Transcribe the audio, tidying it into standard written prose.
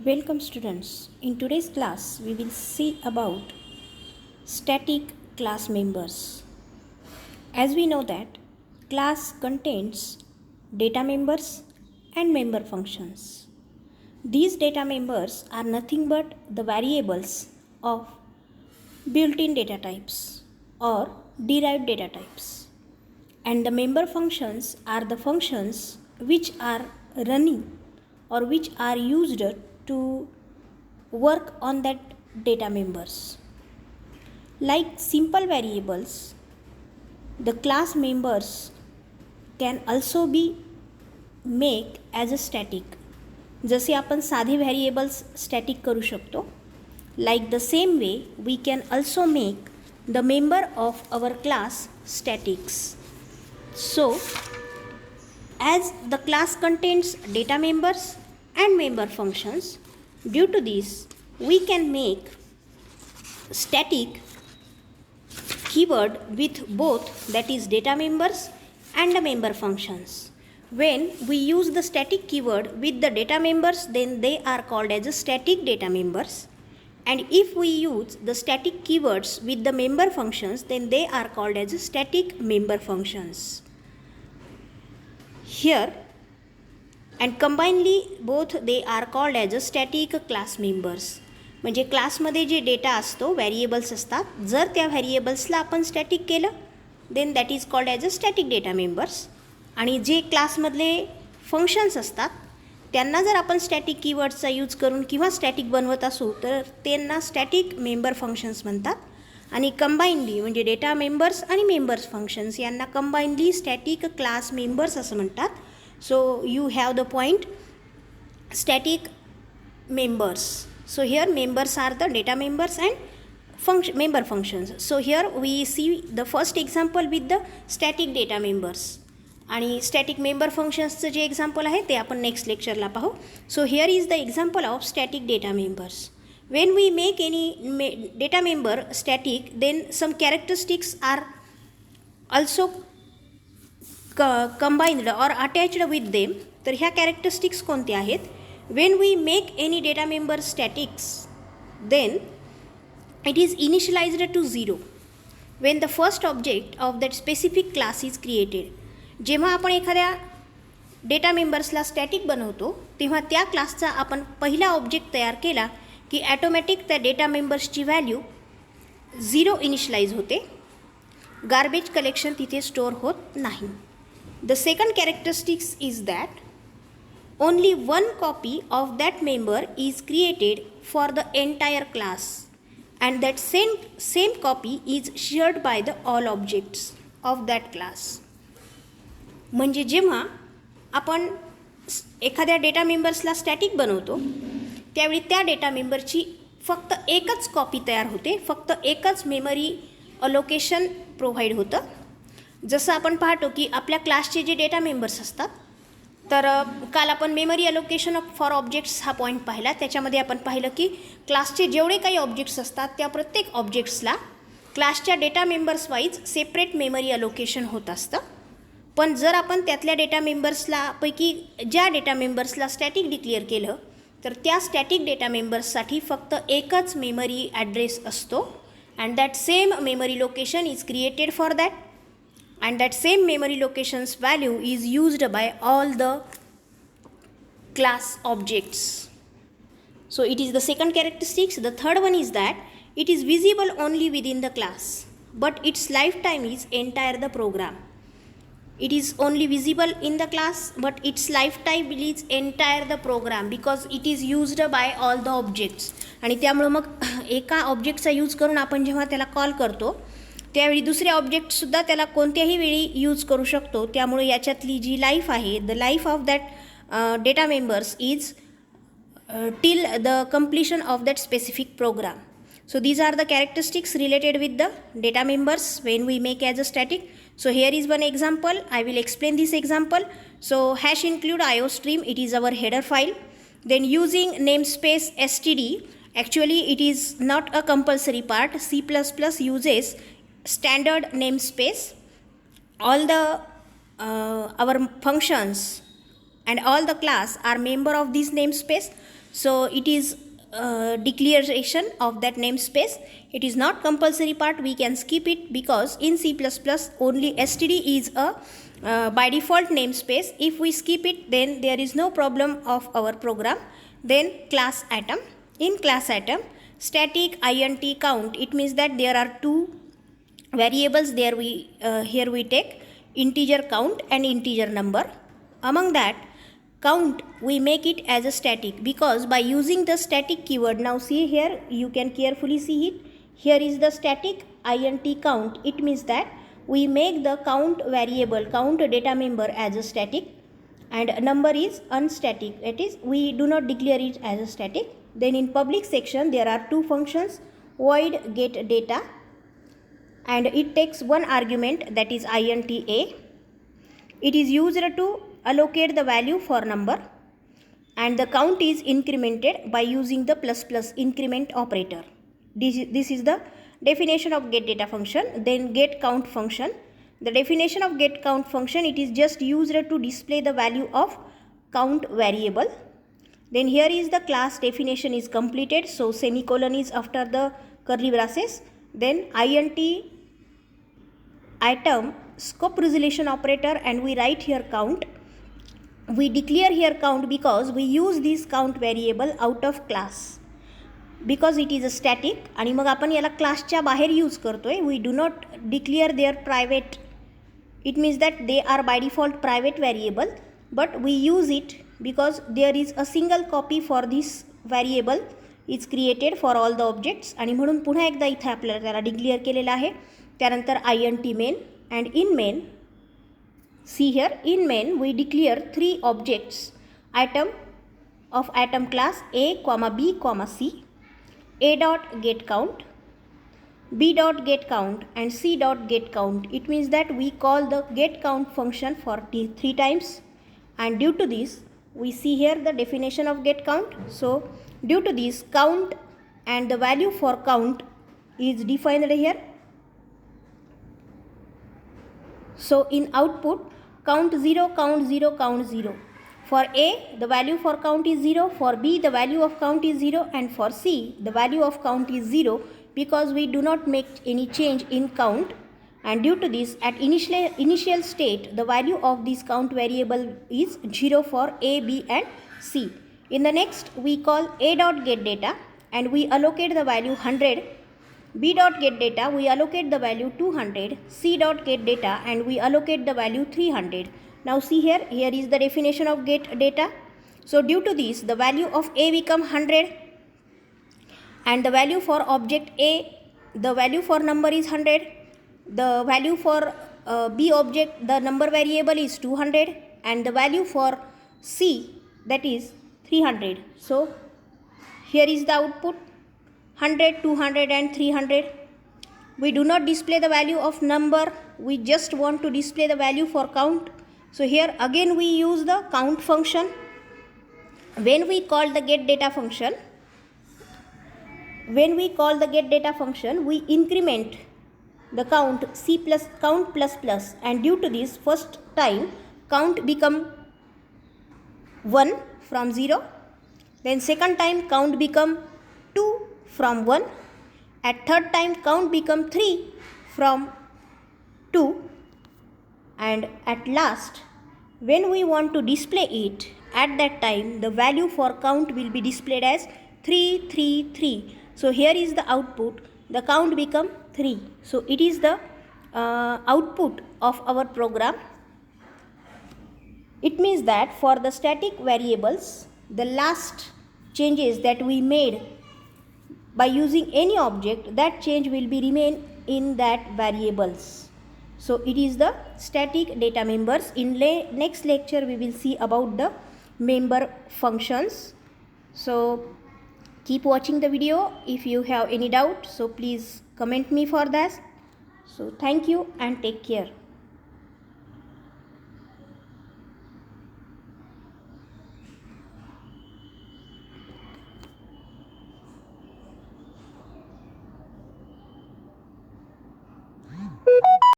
Welcome students. In today's class we will see about static class members. As we know that class contains data members and member functions. These data members are nothing but the variables of built-in data types or derived data types. And the member functions are the functions which are running or which are used to work on that data members. Like simple variables, the class members can also be make as a static. जसे आपण साधे variables static करू शकतो. Like the same way we can also make the member of our class statics. So as the class contains data members and member functions, due to this we can make static keyword with both, that is data members and the member functions. When we use the static keyword with the data members, then they are called as a static data members, and if we use the static keywords with the member functions, then they are called as a static member functions. Here and combinedly both they are called as a static class members. म्हणजे क्लासमध्ये जे data असतो variables असतात, जर त्या व्हेरिएबल्सला आपण static केलं then that is called as a static data members. आणि जे क्लासमधले फंक्शन्स असतात त्यांना जर आपण स्टॅटिक कीवर्ड्सचा यूज करून किंवा स्टॅटिक बनवत असू तर त्यांना स्टॅटिक मेंबर फंक्शन्स म्हणतात. आणि कंबाईनली म्हणजे डेटा मेंबर्स आणि मेंबर्स फंक्शन्स यांना कंबाईनली स्टॅटिक क्लास मेंबर्स असं म्हणतात. So you have the point static members. So here members are the data members and member functions. So here we see the first example with the static data members. आणि static member functions जे example आहे ते आपण next lectureला पाहू. So here is the example of static data members. When we make any data member static, then some characteristics are also combined or attached with them. तर ह्या characteristics कोणत्या आहेत? When we make any data member statics, then it is initialized to 0 when the first object of that specific class is created. जेव्हा आपण एखाद्या data मेंबर्सला static बनवतो तेव्हा त्या क्लासचा आपण पहिला ऑब्जेक्ट तयार केला की ॲटोमॅटिक त्या डेटा मेंबर्सची व्हॅल्यू 0 इनिशियलाइज होते. गार्बेज कलेक्शन तिथे स्टोअर होत नाही. The second characteristics is that only one copy of that member is created for the entire class, and that same copy is shared by the all objects of that class. म्हणजे जेव्हा आपण एखाद्या data मेंबर्सला static बनवतो त्यावेळी त्या data मेंबरची फक्त एकच copy तयार होते, फक्त एकच मेमरी अलोकेशन प्रोव्हाइड होतं. जसं आपण पाहतो की आपल्या क्लासचे जे डेटा मेंबर्स असतात, तर काल आपण मेमरी अलोकेशन फॉर ऑब्जेक्ट्स हा पॉईंट पाहिला. त्याच्यामध्ये आपण पाहिलं की क्लासचे जेवढे काही ऑब्जेक्ट्स असतात त्या प्रत्येक ऑब्जेक्ट्सला क्लासच्या data members wise separate memory allocation होत असतं. पण जर आपण त्यातल्या डेटा मेंबर्सला पैकी ज्या डेटा मेंबर्सला स्टॅटिक डिक्लेअर केलं तर त्या स्टॅटिक डेटा मेंबर्ससाठी फक्त एकच मेमरी ॲड्रेस असतो, and that same memory location is created for that, and that same memory location's value is used by all the class objects. So it is the second characteristics. The third one is that it is visible only within the class, but its lifetime is entire the program. It is only visible in the class, but its lifetime is entire the program because it is used by all the objects. आणि त्यामुळे मग एका ऑब्जेक्टचा use करून आपण जेव्हा त्याला call करतो त्यावेळी दुसरे ऑब्जेक्टसुद्धा त्याला कोणत्याही वेळी यूज करू शकतो. त्यामुळे याच्यातली जी लाईफ आहे, the life of that data members is till the completion of that specific program. So these are the characteristics related with the data members when we make as a static. So here is one example. I will explain this example. So hash include iostream, it is our header file. Then using namespace std, actually it is not a compulsory part. C++ uses standard namespace. All the our functions and all the class are member of this namespace. So it is declaration of that namespace. It is not compulsory part, we can skip it, because in C++ only std is a by default namespace. If we skip it, then there is no problem of our program. Then class atom. In class atom, static int count, it means that there are two variables there. Here we take integer count and integer number. Among that, count we make it as a static, because by using the static keyword, now see here, you can carefully see it, here is the static int count. It means that we make the count variable, count data member as a static, and number is unstatic, that is we do not declare it as a static. Then in public section there are two functions, void get data, and it takes one argument, that is int a. It is used to allocate the value for number, and the count is incremented by using the plus plus increment operator. This is the definition of get data function. Then get count function. The definition of get count function, it is just used to display the value of count variable. Then here is the class definition is completed, so semicolon is after the curly braces. Then int item scope resolution operator, and we write here count. We declare here count because we use this count variable out of class, because it is a static, आणि मग आपण याला क्लासच्या बाहेर use करतोय. We do not declare their private. It means that they are by default private variable, but we use it because there is a single copy for this variable is created for all the objects, आणि म्हणून पुन्हा एकदा इथे आपल्याला त्याला declare केलेला आहे. त्यानंतर int main, and in main, see here, in main we declare three objects, item of item class a, b, c, a dot get count, b dot get count, and c dot get count. It means that we call the get count function for three times, and due to this we see here the definition of get count. So due to this, count and the value for count is defined here. So in output, count 0, count 0, count 0. For A, the value for count is 0, for B, the value of count is 0, and for C, the value of count is 0, because we do not make any change in count. And due to this, at initial state, the value of this count variable is 0 for A, B, and C. In the next, we call A dot get data, and we allocate the value 100. B dot get data, we allocate the value 200. C dot get data, and we allocate the value 300. Now see here, here is the definition of get data. So due to this, the value of A become 100, and the value for object A, the value for number is 100. The value for B object, the number variable is 200, and the value for C, that is 300. So here is the output, 100, 200, and 300. We do not display the value of number, we just want to display the value for count. So here again we use the count function. When we call the get data function, we increment the count C plus count plus plus, and due to this, first time count become 1 from 0, then second time count become 2 from 1, at third time count become 3 from 2, and at last when we want to display it, at that time the value for count will be displayed as 333. So here is the output, the count become 3. So it is the output of our program. It means that for the static variables, the last changes that we made by using any object, that change will be remain in that variables. So it is the static data members. In next lecture we will see about the member functions. So keep watching the video. If you have any doubt, so please comment me for that. So thank you and take care.